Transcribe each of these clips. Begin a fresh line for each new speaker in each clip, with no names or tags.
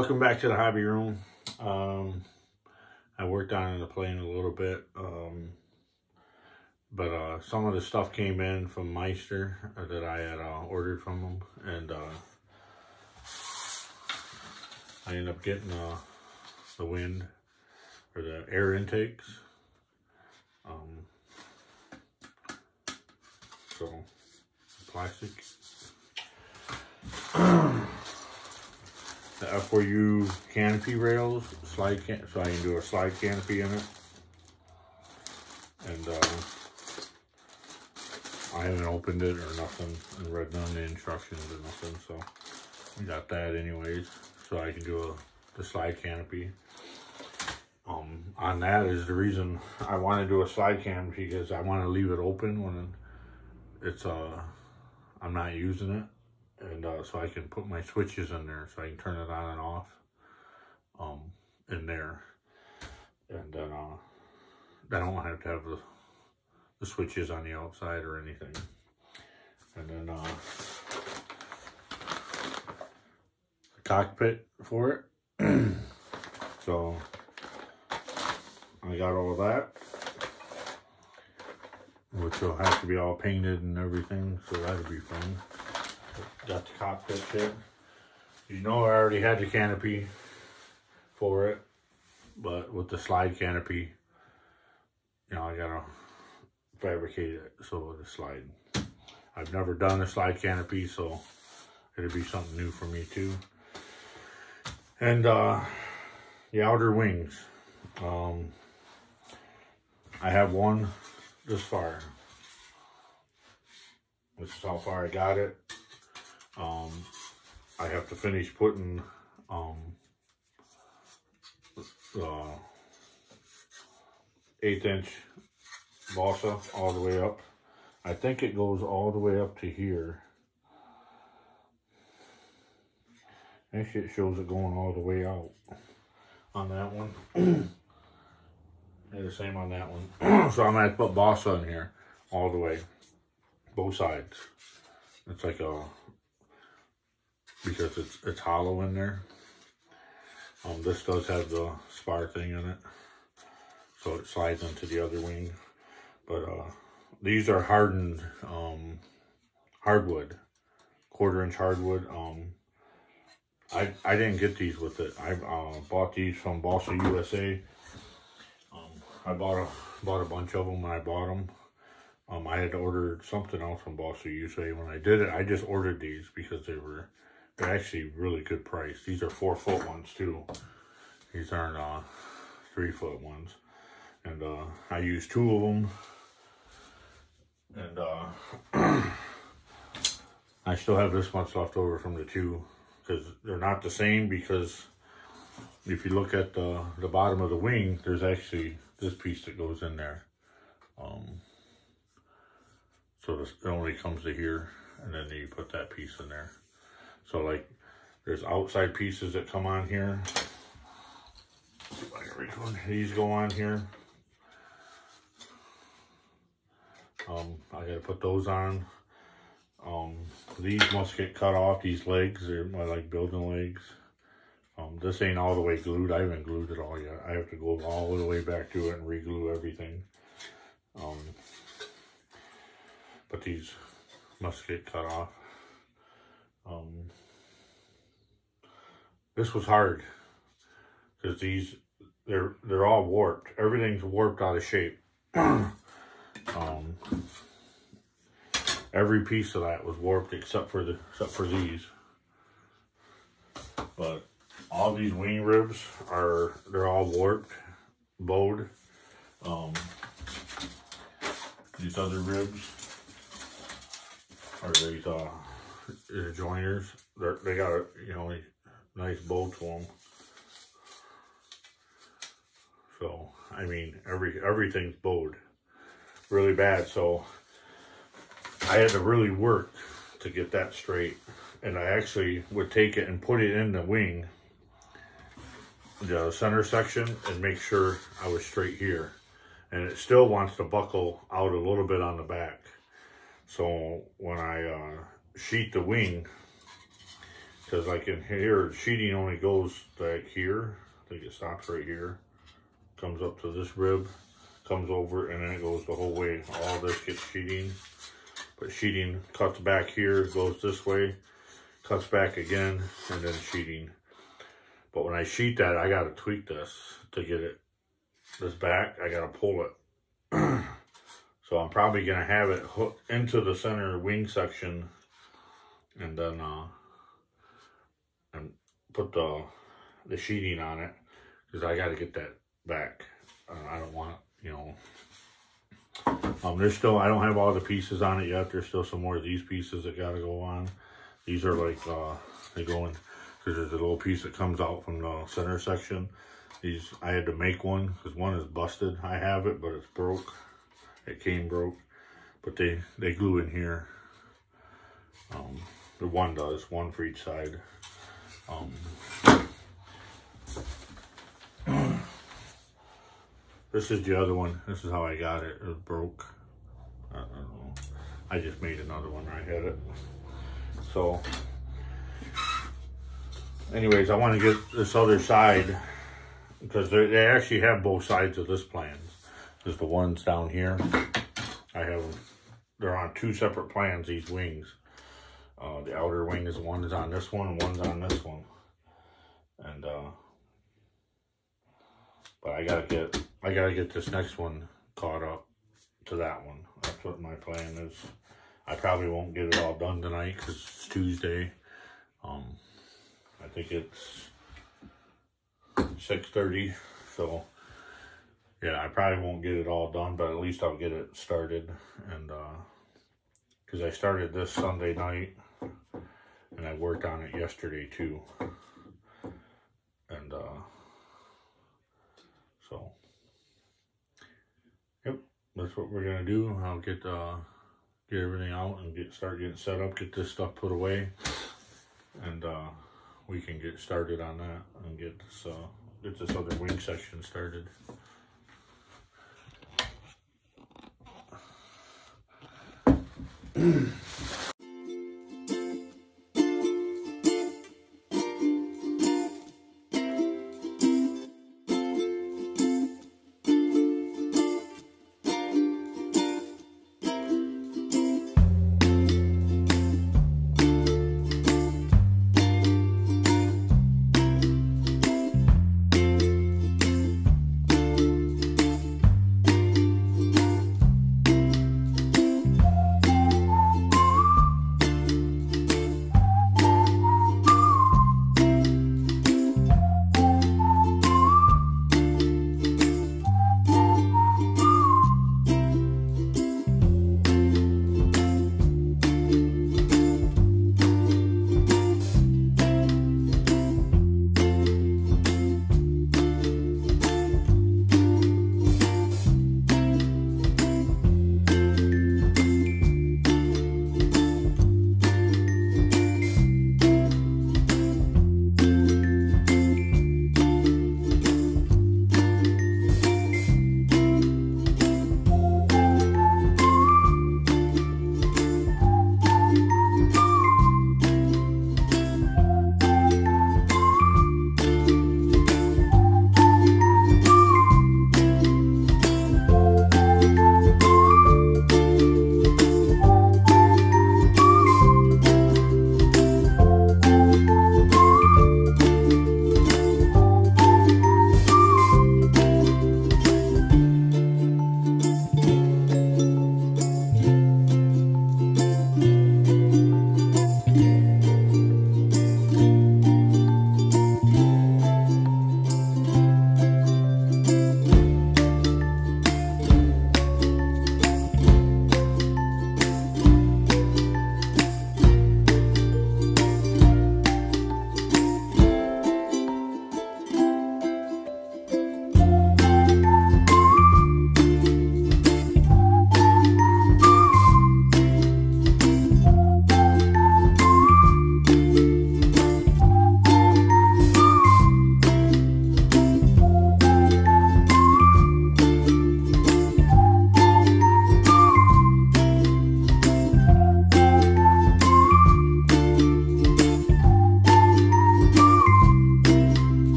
Welcome back to the hobby room. I worked on the plane a little bit, but some of the stuff came in from Meister that I had ordered from them, and I ended up getting the wind or the air intakes. So plastic. The F4u canopy rails, so I can do a slide canopy in it. And I haven't opened it or nothing and read none of the instructions or nothing, so we got that anyways. So I can do the slide canopy. On that is the reason I want to do a slide canopy, because I want to leave it open when it's I'm not using it. And so I can put my switches in there, so I can turn it on and off in there. And then I don't have to have the switches on the outside or anything. And then the cockpit for it. So I got all that, which will have to be all painted and everything, so that'll be fun. Got the cockpit kit. You know, I already had the canopy for it, but with the slide canopy, you know, I gotta fabricate it so it'll slide. I've never done a slide canopy, so it'll be something new for me too. And the outer wings, I have one this far. This is how far I got it. I have to finish putting the 1/8" balsa all the way up. I think it goes all the way up to here. Actually, it shows it going all the way out on that one. And the same on that one. So I'm gonna have to put balsa in here all the way, both sides. It's like because it's hollow in there. This does have the spar thing in it, so it slides into the other wing. But these are hardened hardwood, 1/4" hardwood. I didn't get these with it. I bought these from Balsa USA. I bought a bunch of them when I bought them. I had ordered something else from Meister F4u. When I did it, I just ordered these because they're actually really good price. These are 4-foot ones too. These aren't 3-foot ones. And I used 2 of them. And I still have this much left over from the 2, because they're not the same. Because if you look at the bottom of the wing, there's actually this piece that goes in there. So it only comes to here, and then you put that piece in there. So like, there's outside pieces that come on here. See if I can reach one. These go on here. I gotta put those on. These must get cut off. These legs, they're my like building legs. This ain't all the way glued. I haven't glued it all yet. I have to go all the way back to it and re-glue everything. But these must get cut off. This was hard because they're all warped. Everything's warped out of shape. Every piece of that was warped except for these. But all these wing ribs they're all warped, bowed. These other ribs are these joiners. They got a nice bow to them. So I mean everything's bowed really bad. So I had to really work to get that straight. And I actually would take it and put it in the wing, the center section, and make sure I was straight here. And it still wants to buckle out a little bit on the back. So when I sheet the wing, Because like in here, sheeting only goes like here. I think it stops right here. Comes up to this rib, comes over, and then it goes the whole way. All this gets sheeting. But sheeting cuts back here, goes this way, cuts back again, and then sheeting. But when I sheet that, I gotta tweak this to get it, this back, I gotta pull it. So I'm probably gonna have it hooked into the center wing section, and then and put the sheeting on it, because I gotta get that back. I don't want, you know, there's still, I don't have all the pieces on it yet. There's still some more of these pieces that gotta go on. These are like, they go in, because there's a little piece that comes out from the center section. These, I had to make one, because one is busted. I have it, but it's broke. It came broke. But they glue in here. The one does, one for each side. This is the other one. This is how I got it. It was broke. I don't know. I just made another one. I had it. So, anyways, I want to get this other side, because they actually have both sides of this plan. There's the ones down here. They're on two separate plans, these wings. The outer wing is one is on this one, and one's on this one. And but I gotta get this next one caught up to that one. That's what my plan is. I probably won't get it all done tonight because it's Tuesday. I think it's 6:30, so yeah, I probably won't get it all done, but at least I'll get it started. And because I started this Sunday night, and I worked on it yesterday too. And so, yep, that's what we're gonna do. I'll get everything out and start getting set up, get this stuff put away, and we can get started on that and get this other wing section started.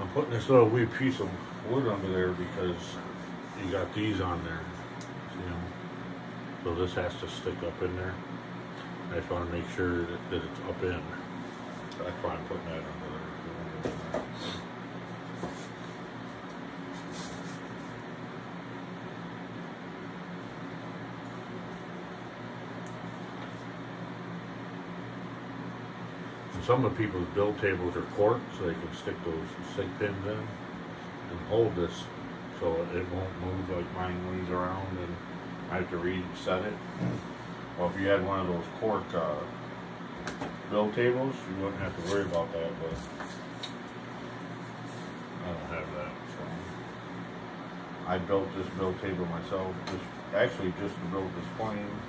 I'm putting this little wee piece of wood under there because you got these on there, you know. So this has to stick up in there. I just want to make sure that it's up in. So that's why I'm putting that under there. Some of people's build tables are cork, so they can stick those stick pins in and hold this so it won't move like mine moves around and I have to reset it. Well, if you had one of those cork build tables, you wouldn't have to worry about that, but I don't have that. So I built this build table myself, just to build this plane.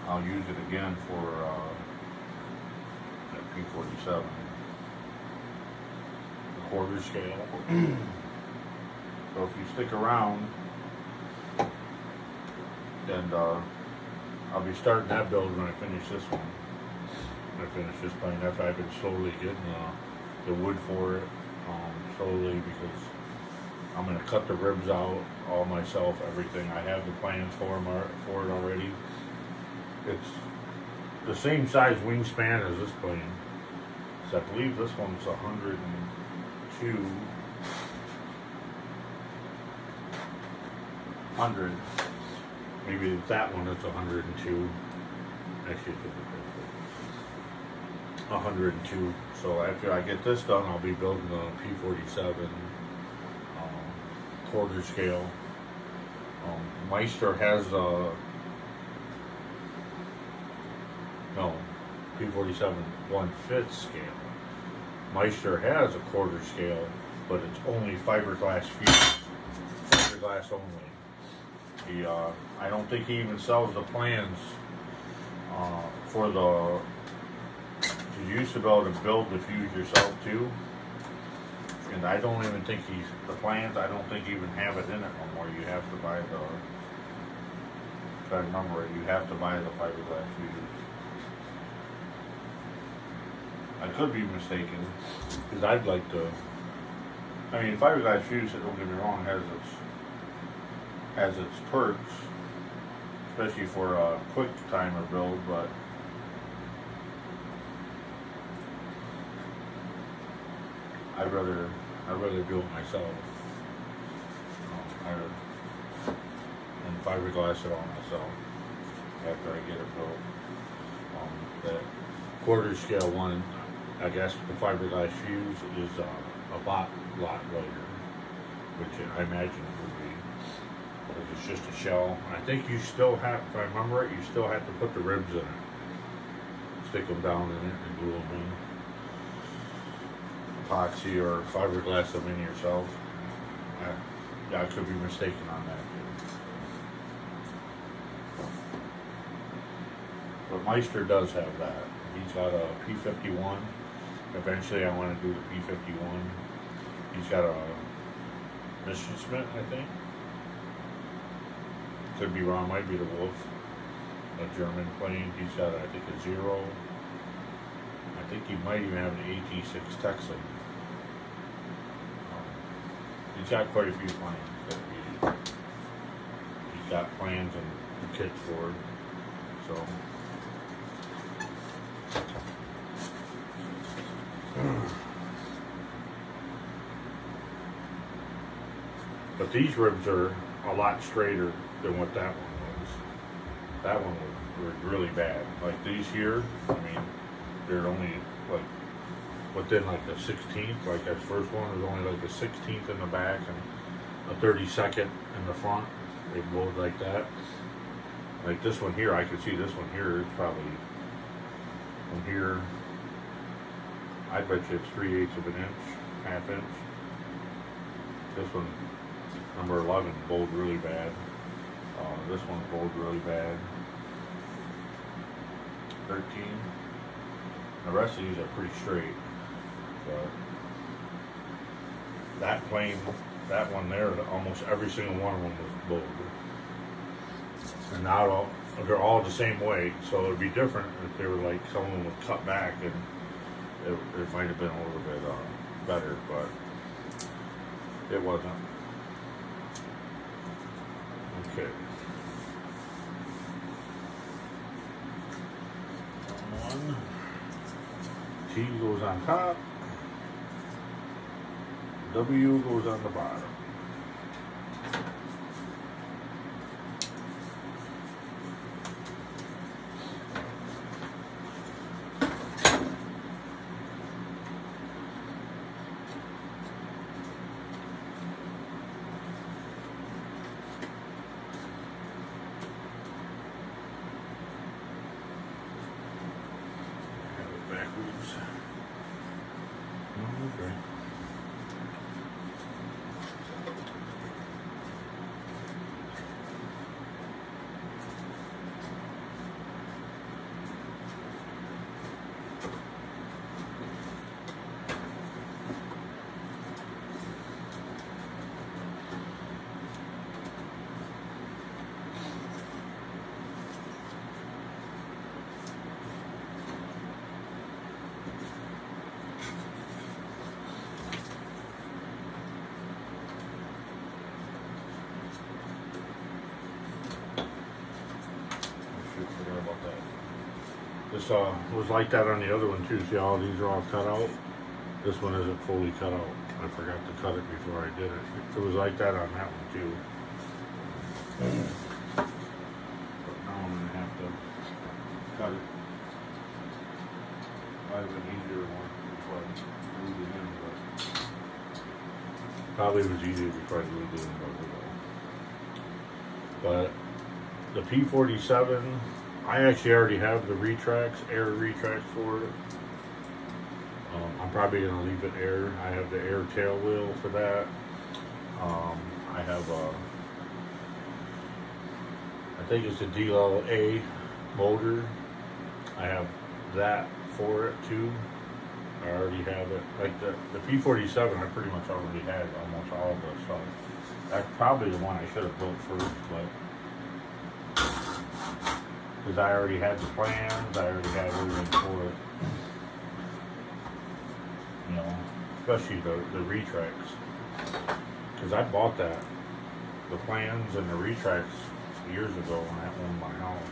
I'll use it again for that P47, the quarter scale. So if you stick around, then I'll be starting that build when I finish this one. When I finish this plane, after I've been slowly getting the wood for it, slowly, because I'm going to cut the ribs out all myself, everything. I have the plans for it already. It's the same size wingspan as this plane. So I believe this one's 102. Maybe that one is 102. Actually, it's 102. So after I get this done, I'll be building the P47 quarter scale. Meister has P47 1/5 scale. Meister has a quarter scale, but it's only fiberglass fused. Fiberglass only. I don't think he even sells the plans for the. You used to be able to build the fuse yourself too, and I don't even think the plans. I don't think even have it in it no more. You have to buy the. If I remember it, you have to buy the fiberglass fuse. I could be mistaken, because I'd like to. I mean, fiberglass fuse, don't get me wrong, has its perks, especially for a quick timer build. But I'd rather do it myself. And fiberglass it on myself after I get it built. That quarter scale one, I guess the fiberglass fuse is a lot lighter, which I imagine it would be, because it's just a shell. I think you still have, if I remember it, you still have to put the ribs in it, stick them down in it and glue them in. Epoxy or fiberglass them in yourself. I could be mistaken on that too. But Meister does have that. He's got a P51. Eventually I want to do the P51. He's got a Mr. Smith, I think. Could be wrong, might be the Wolf. A German plane. He's got, I think, a Zero. I think he might even have an AT6 Texan. He's got quite a few planes that he's got plans and kits for. So but these ribs are a lot straighter than what that one was. That one was really bad. Like these here, I mean, they're only like within like a 16th. Like that first one was only like a 16th in the back and a 32nd in the front. They bowed like that. Like this one here, I could see this one here. It's probably from here. I bet you it's 3/8 of an inch, ½ inch. This one, number 11, bowed really bad. This one bowed really bad. 13. The rest of these are pretty straight. But that plane, that one there, almost every single one of them was bowed. And now they're all the same way, so it'd be different if they were like, some of them was cut back and it might have been a little bit better, but it wasn't. Okay. One. T goes on top. W goes on the bottom. Okay. This was like that on the other one too. See how these are all cut out? This one isn't fully cut out. I forgot to cut it before I did it. It was like that on that one too. But now I'm going to have to cut it. Probably an easier one before I glued it in, but probably was easier before I glued it in, but the P47, I actually already have the retracts, air retracts for it. I'm probably going to leave it air. I have the air tail wheel for that. I have I think it's a DLA motor. I have that for it too. I already have it. Like the P47, I pretty much already had almost all of the stuff. That's probably the one I should have built first, but because I already had the plans, I already had everything for it. You know, especially the retracts. Because I bought that, the plans and the retracts years ago when I owned my house.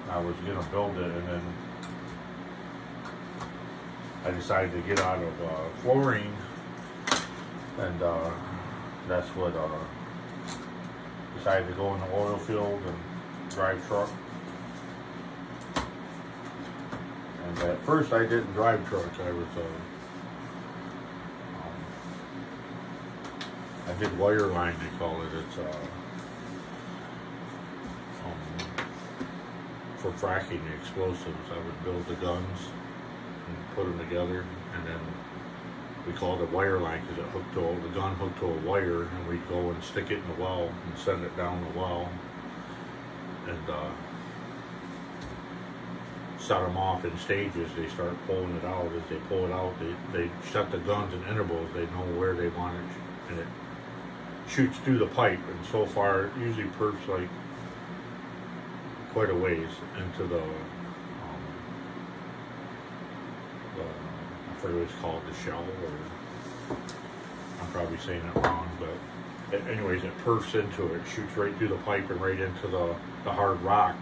I was gonna build it, and then I decided to get out of flooring, and that's what decided to go in the oil field and drive truck. And at first I didn't drive trucks. I was I did wire line, they call it. It's for fracking the explosives. I would build the guns and put them together, and then we called it wire line because it hooked to the gun hooked to a wire, and we'd go and stick it in the well and send it down the well. And set them off in stages. They start pulling it out. As they pull it out, they shut the guns in intervals. They know where they want it, and it shoots through the pipe. And so far, it usually perfs like quite a ways into the I forget what it's called, the shell, or I'm probably saying it wrong, but anyways, it perfs into it, shoots right through the pipe and right into the hard rock.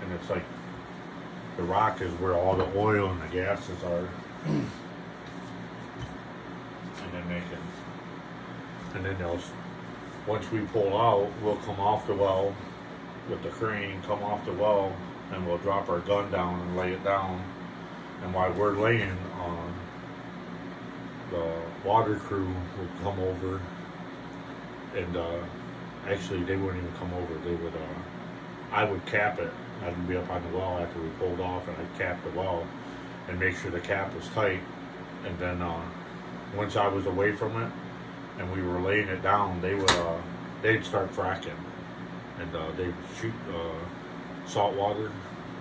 And it's like, the rock is where all the oil and the gases are. And then they'll, once we pull out, we'll come off the well with the crane, come off the well, and we'll drop our gun down and lay it down. And while we're laying on, the water crew would come over. And actually, they wouldn't even come over. They would, I would cap it. I'd be up on the well after we pulled off, and I'd cap the well and make sure the cap was tight. And then once I was away from it and we were laying it down, they would they'd start fracking, and they'd shoot salt water.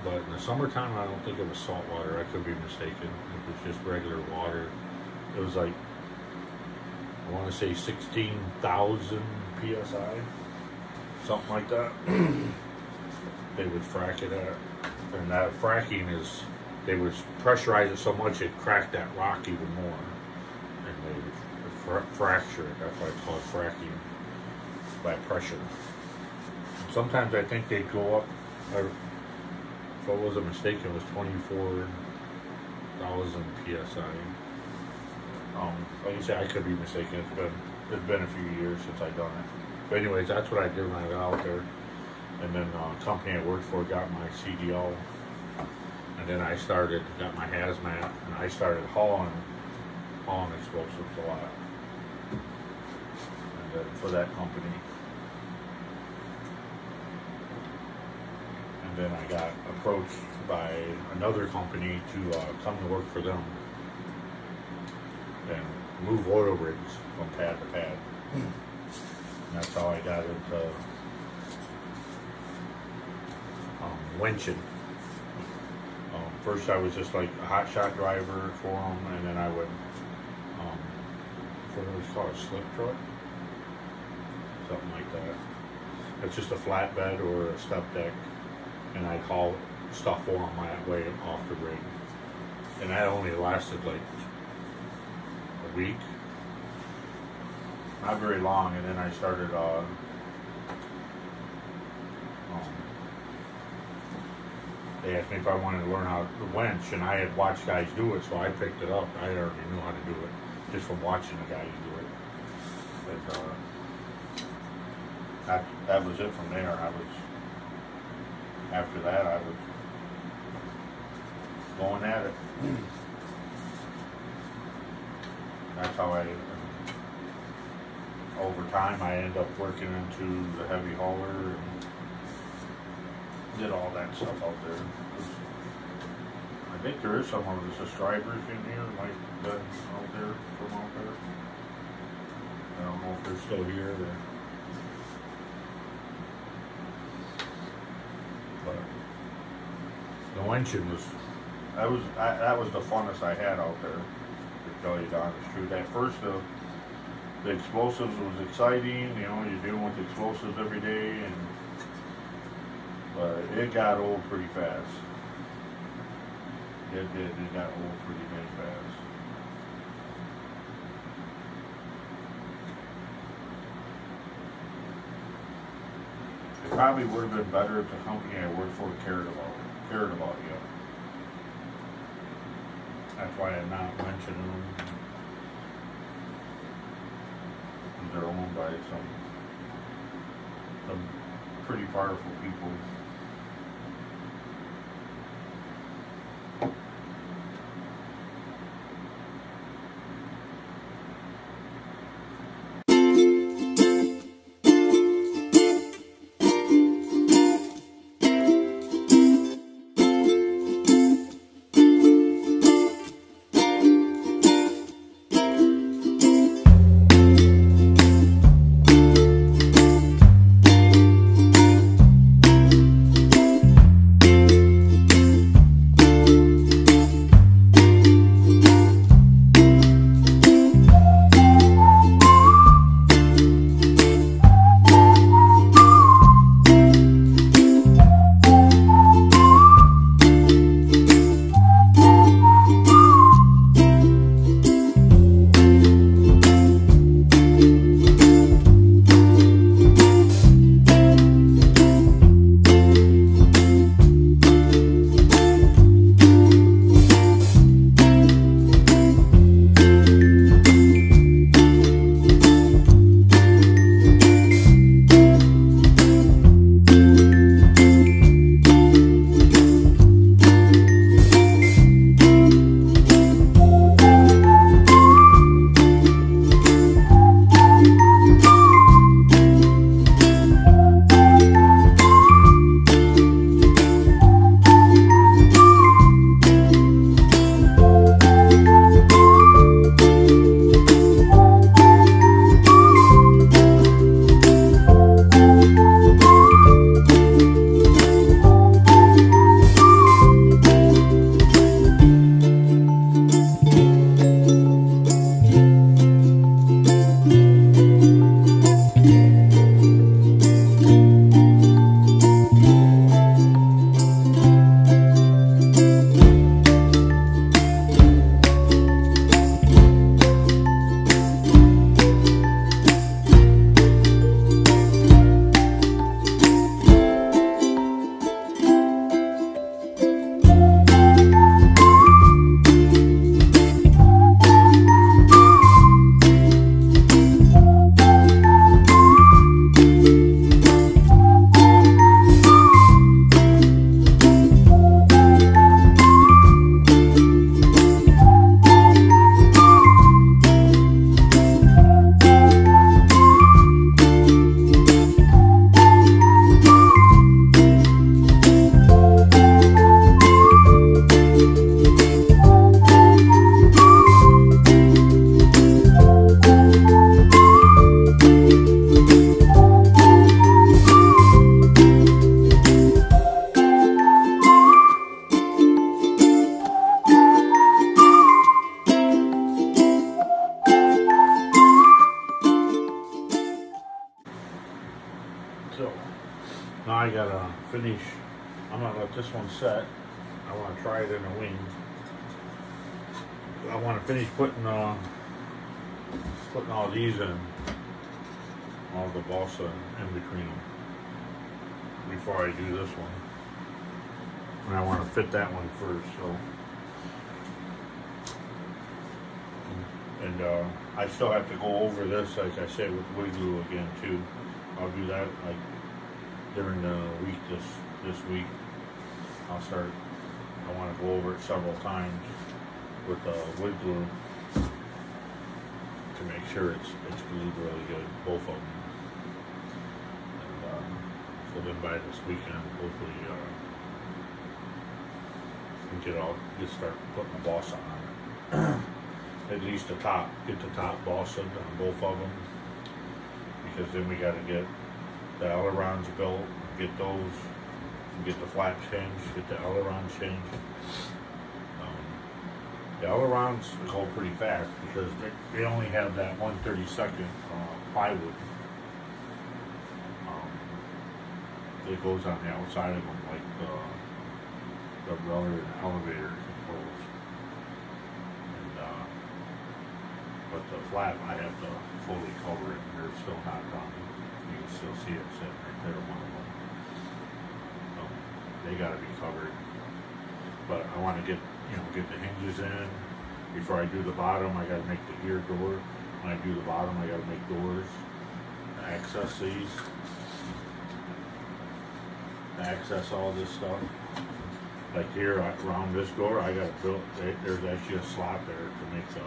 But in the summertime, I don't think it was salt water. I could be mistaken. It was just regular water. It was like, I want to say 16,000 PSI, something like that. They would frack it at, and that fracking is they would pressurize it so much it cracked that rock even more, and they would fracture it. That's why it's called fracking, by pressure. And sometimes I think they'd go up, if I wasn't mistaken, it was 24,000 psi. Like you said, I could be mistaken. It's been a few years since I've done it. But anyways, that's what I did when I got out there. And then the company I worked for got my CDL. And then I got my hazmat, and I started hauling explosives a lot. And then for that company. And then I got approached by another company to come to work for them and move oil rigs from pad to pad. And that's how I got into winching. First I was just like a hot shot driver for them, and then I would, what it was called, a slip truck? Something like that. It's just a flatbed or a step deck, and I'd haul stuff for them that way off the rig. And that only lasted like a week. Not very long, and then I started they asked me if I wanted to learn how to winch, and I had watched guys do it, so I picked it up. I already knew how to do it just from watching the guys do it. But that was it from there. After that, I was going at it. That's how over time, I ended up working into the heavy hauler and did all that stuff out there. I think there is some of the subscribers in here, like that out there, from out there. I don't know if they're still here. But the winching that was the funnest I had out there, to tell you the honest truth. At first, the explosives was exciting. You know, you're dealing with explosives every day, but it got old pretty fast. It did. It got old pretty fast. It probably would have been better if the company I worked for cared about you. That's why I'm not mentioning them. They're owned by some pretty powerful people. gotta finish. I'm gonna let this one set. I want to try it in a wing. I want to finish putting all these in, all the balsa in between them before I do this one. And I want to fit that one first, so. And I still have to go over this, like I said, with wood glue again too. I'll do that like during the week. This week, I'll start. I want to go over it several times with wood glue to make sure it's glued really good, both of them. And so then by this weekend, hopefully, we just start putting the balsa on it. At least the top, get the top balsa on both of them, because then we got to get the ailerons built, get those, get the flaps changed, get the ailerons changed. The ailerons go pretty fast because they only have that 1/32 plywood. It goes on the outside of them like the rudder and elevator controls. But the flap, I have to fully cover it. They're still not done. You can still see it sitting right there, one of them. They got to be covered. But I want to get the hinges in. Before I do the bottom, I got to make the gear door. When I do the bottom, I got to make doors to access these. To access all this stuff. Like here, around this door, I got to build. There's actually a slot there to make the.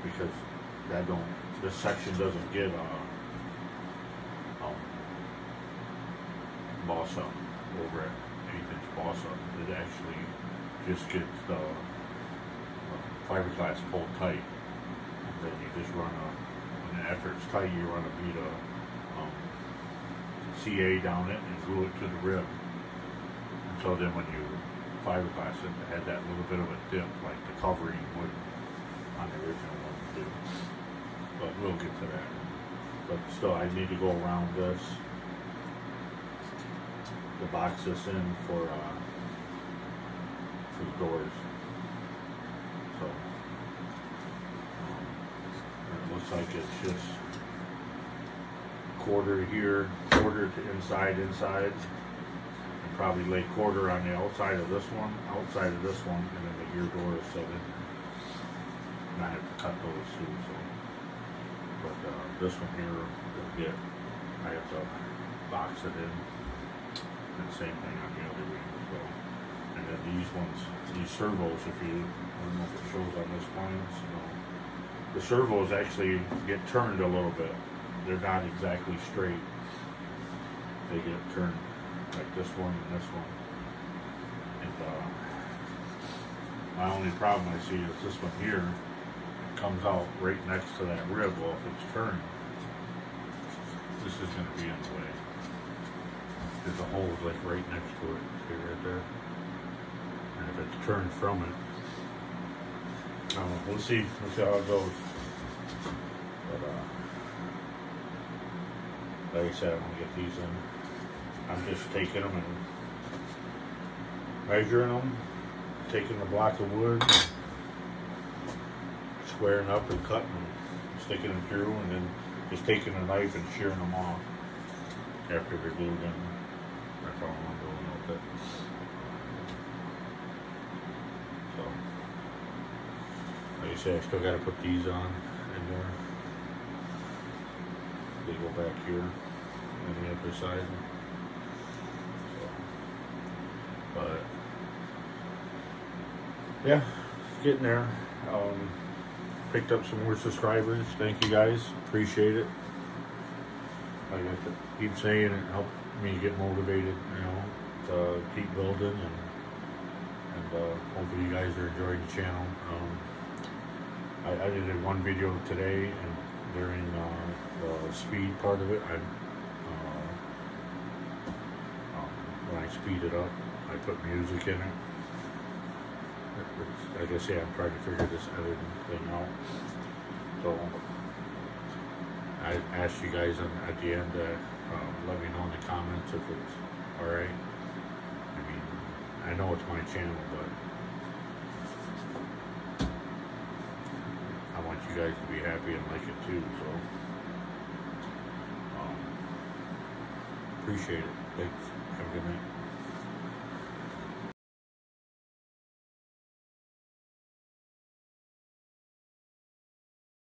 Because this section doesn't get balsa over it, 1/8" balsa. It actually just gets the fiberglass pulled tight. And then you just run and after it's tight, you run a bead of CA down it and glue it to the rib. And so then when you fiberglass it, it had that little bit of a dip like the covering would on the original one too. But we'll get to that. But still, I need to go around this to box this in for the doors. So it looks like it's just quarter here, quarter to inside, and probably lay quarter on the outside of this one, and then the gear door is set in. And I have to cut those too, so. But this one here, I have to box it in. And same thing on the other wing as well. And then these servos, I don't know if it shows on this plane, the servos actually get turned a little bit. They're not exactly straight. They get turned like this one and this one. And my only problem I see is this one here comes out right next to that rib. Well, if it's turned, this is going to be in the way. There's a hole like right next to it. See right there? And if it's turned from it, I don't know. We'll see how it goes. But like I said, I'm going to get these in. I'm just taking them and measuring them, taking a block of wood, squaring up and cutting them, sticking them through, and then just taking a knife and shearing them off after they're glued in. That's all I'm doing with it. So, like I say, I still got to put these on in there. They go back here on the other side. So, but yeah, it's getting there. Picked up some more subscribers. Thank you guys. Appreciate it. Like I keep saying, it helped me get motivated, to keep building, and hopefully you guys are enjoying the channel. I did one video today, and during the speed part of it, when I speed it up, I put music in it. Like I say, I'm trying to figure this editing thing out. So I asked you guys at the end to let me know in the comments if it's Alright? I mean, I know it's my channel, but I want you guys to be happy and like it too, so appreciate it. Thanks. Have a good night.